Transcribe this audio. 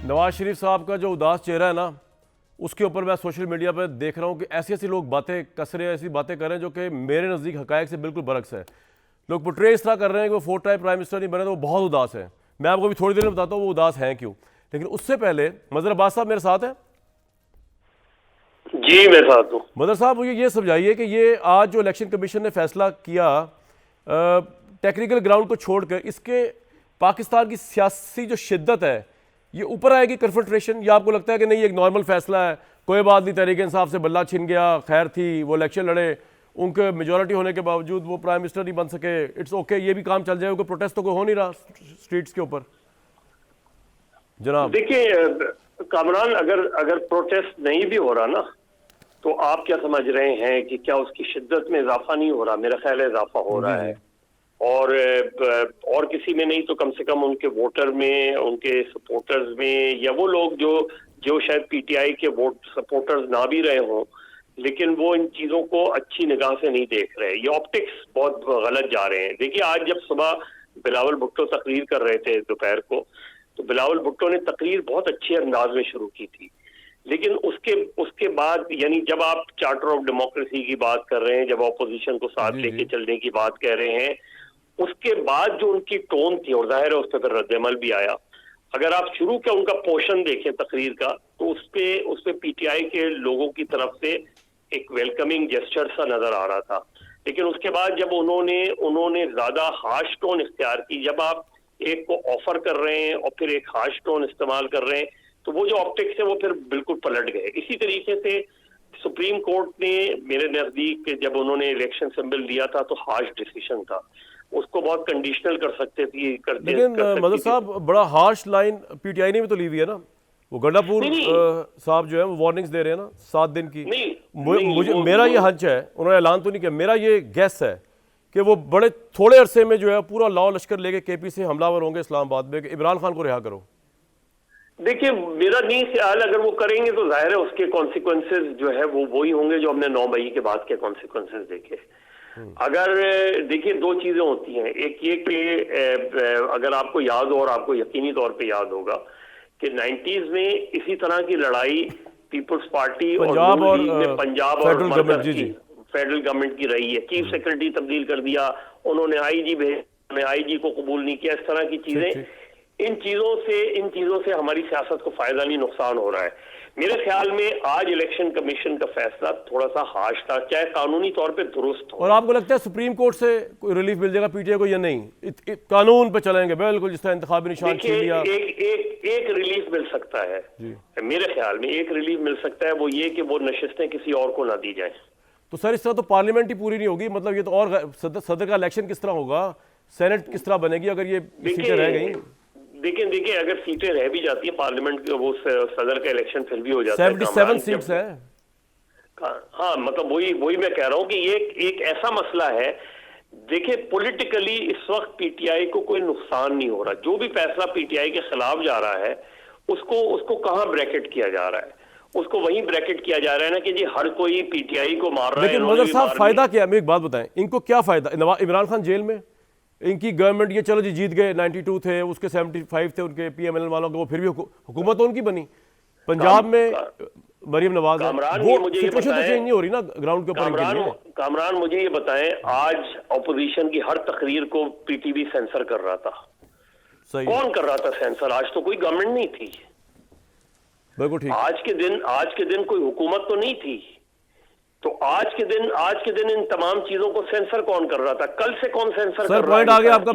نواز شریف صاحب کا جو اداس چہرہ ہے نا، اس کے اوپر میں سوشل میڈیا پہ دیکھ رہا ہوں کہ ایسی لوگ باتیں کس رہے ہیں، ایسی باتیں کر رہے ہیں جو کہ میرے نزدیک حقائق سے بالکل برعکس ہے. لوگ پورٹرے اس طرح کر رہے ہیں کہ وہ 4 ٹائم پرائم منسٹر نہیں بنے تو وہ بہت اداس ہے. میں آپ کو بھی تھوڑی دیر میں بتاتا ہوں وہ اداس ہیں کیوں. لیکن اس سے پہلے مظہر عباس صاحب میرے ساتھ ہیں. جی میں ساتھ ہوں. مظہر صاحب مجھے یہ سمجھائیے کہ یہ آج جو الیکشن کمیشن نے فیصلہ کیا ٹیکنیکل گراؤنڈ کو چھوڑ کر، اس کے پاکستان کی سیاسی جو شدت ہے یہ اوپر آئے گی کنفرنٹریشن، یا آپ کو لگتا ہے کہ نہیں ایک نارمل فیصلہ ہے، کوئی بات نہیں، تحریک انصاف سے بلہ چھن گیا، خیر تھی، وہ الیکشن لڑے، ان کے میجورٹی ہونے کے باوجود وہ پرائم منسٹر نہیں بن سکے، اٹس اوکے، یہ بھی کام چل جائے گا، پروٹیسٹ تو کوئی ہو نہیں رہا اسٹریٹس کے اوپر. جناب دیکھیں کامران، اگر پروٹیسٹ نہیں بھی ہو رہا نا تو آپ کیا سمجھ رہے ہیں کہ کیا اس کی شدت میں اضافہ نہیں ہو رہا؟ میرا خیال ہے اضافہ ہو رہا ہے. اور کسی میں نہیں تو کم سے کم ان کے ووٹر میں، ان کے سپورٹرز میں، یا وہ لوگ جو شاید پی ٹی آئی کے ووٹ سپورٹرز نہ بھی رہے ہوں لیکن وہ ان چیزوں کو اچھی نگاہ سے نہیں دیکھ رہے. یہ آپٹکس بہت غلط جا رہے ہیں. دیکھیے آج جب صبح بلاول بھٹو تقریر کر رہے تھے دوپہر کو، تو بلاول بھٹو نے تقریر بہت اچھے انداز میں شروع کی تھی، لیکن اس کے بعد یعنی جب آپ چارٹر آف ڈیموکریسی کی بات کر رہے ہیں، جب اپوزیشن کو ساتھ لے کے چلنے کی بات کہہ رہے ہیں، اس کے بعد جو ان کی ٹون تھی، اور ظاہر ہے اس پہ پھر رد عمل بھی آیا. اگر آپ شروع کا ان کا پورشن دیکھیں تقریر کا تو اس پہ پی ٹی آئی کے لوگوں کی طرف سے ایک ویلکمنگ جیسچر سا نظر آ رہا تھا. لیکن اس کے بعد جب انہوں نے زیادہ ہارش ٹون اختیار کی، جب آپ ایک کو آفر کر رہے ہیں اور پھر ایک ہارش ٹون استعمال کر رہے ہیں، تو وہ جو آپٹکس ہے وہ پھر بالکل پلٹ گئے. اسی طریقے سے سپریم کورٹ نے میرے نزدیک جب انہوں نے الیکشن سمبل دیا تھا تو ہارش ڈیسیشن تھا، اس کو بہت کنڈیشنل کر سکتے تھے. لیکن مظہر صاحب بڑا harsh line P T I نے بھی تو لی ہوئی ہے نا. وہ گنڈا پور صاحب جو ہے وہ وارننگز دے رہے ہیں نا 7 دن کی. میرا یہ ہنچ ہے، انہوں نے اعلان تو نہیں کیا، میرا یہ گیس ہے کہ وہ بڑے تھوڑے عرصے میں جو ہے پورا لاؤ لشکر لے کے کے پی سے حملہ ور ہوں گے اسلام آباد میں کہ عمران خان کو رہا کرو. دیکھیں میرا نہیں خیال اگر وہ کریں گے تو ظاہر ہے اس کے کانسیکوینسز جو ہے وہ وہی ہوں گے جو ہم نے 9 مئی کے بعد کے کانسیکوینسز دیکھے. اگر دیکھیے 2 چیزیں ہوتی ہیں، ایک یہ کہ اگر آپ کو یاد ہو اور آپ کو یقینی طور پہ یاد ہوگا کہ 90s میں اسی طرح کی لڑائی پیپلز پارٹی اور نون لیگ میں پنجاب اور فیڈرل گورنمنٹ کی رہی ہے. چیف سیکرٹری تبدیل کر دیا، انہوں نے آئی جی بھیجا، آئی جی کو قبول نہیں کیا، اس طرح کی چیزیں. ان چیزوں سے ہماری سیاست کو فائدہ نہیں نقصان ہو رہا ہے. میرے خیال میں آج الیکشن کمیشن کا فیصلہ تھوڑا سا ہارش تھا، چاہے قانونی طور پہ درست ہو. اور آپ کو لگتا ہے سپریم کورٹ سے کوئی ریلیف مل جائے گا پی ٹی آئی کو یا نہیں؟ قانون پہ چلیں گے بالکل جس طرح انتخابی نشان چھین لیا. ایک ریلیف مل سکتا ہے میرے خیال میں، ایک ریلیف مل سکتا ہے، وہ یہ کہ وہ نشستیں کسی اور کو نہ دی جائیں. تو سر اس طرح تو پارلیمنٹ ہی پوری نہیں ہوگی. مطلب یہ تو اور صدر کا الیکشن کس طرح ہوگا، سینٹ کس طرح بنے گی اگر یہ سیٹیں رہ گئیں؟ دیکھیں اگر سیٹیں رہ بھی جاتی ہیں پارلیمنٹ وہ صدر کا الیکشن پھر بھی ہو جاتا ہے. 77 سیٹس ہیں. ہاں مطلب وہی میں کہہ رہا ہوں کہ یہ ایک ایسا مسئلہ ہے. دیکھیں پولیٹیکلی اس وقت پی ٹی آئی کو کوئی نقصان نہیں ہو رہا. جو بھی فیصلہ پی ٹی آئی کے خلاف جا رہا ہے اس کو کہاں بریکٹ کیا جا رہا ہے؟ اس کو وہیں بریکٹ کیا جا رہا ہے نا کہ جی ہر کوئی پی ٹی آئی کو مار رہا ہے. لیکن مظہر صاحب فائدہ کیا ہے؟ میں ایک بات بتائیں، ان کو کیا فائدہ؟ عمران خان جیل میں، ان کی گورنمنٹ یہ چلو جی جیت گئے، 92 تھے، اس کے 75 تھے ان کے پی ایم ایل این والوں کے، وہ پھر بھی حکومت ان کی بنی. پنجاب میں مریم نواز ہے، وہ سچویشن تو چینج نہیں ہو رہی نا گراؤنڈ کے اوپر. کامران مجھے یہ بتائیں، آج اپوزیشن کی ہر تقریر کو پی ٹی وی سینسر کر رہا تھا. کون کر رہا تھا سینسر؟ آج تو کوئی گورنمنٹ نہیں تھی. بالکل ٹھیک. آج کے دن کوئی حکومت تو نہیں تھی. تو آج کے دن ان تمام چیزوں کو سینسر کون کر رہا تھا؟ کل سے کون سینسر کر رہا ہے؟ سر پوائنٹ آ گیا آپ کا.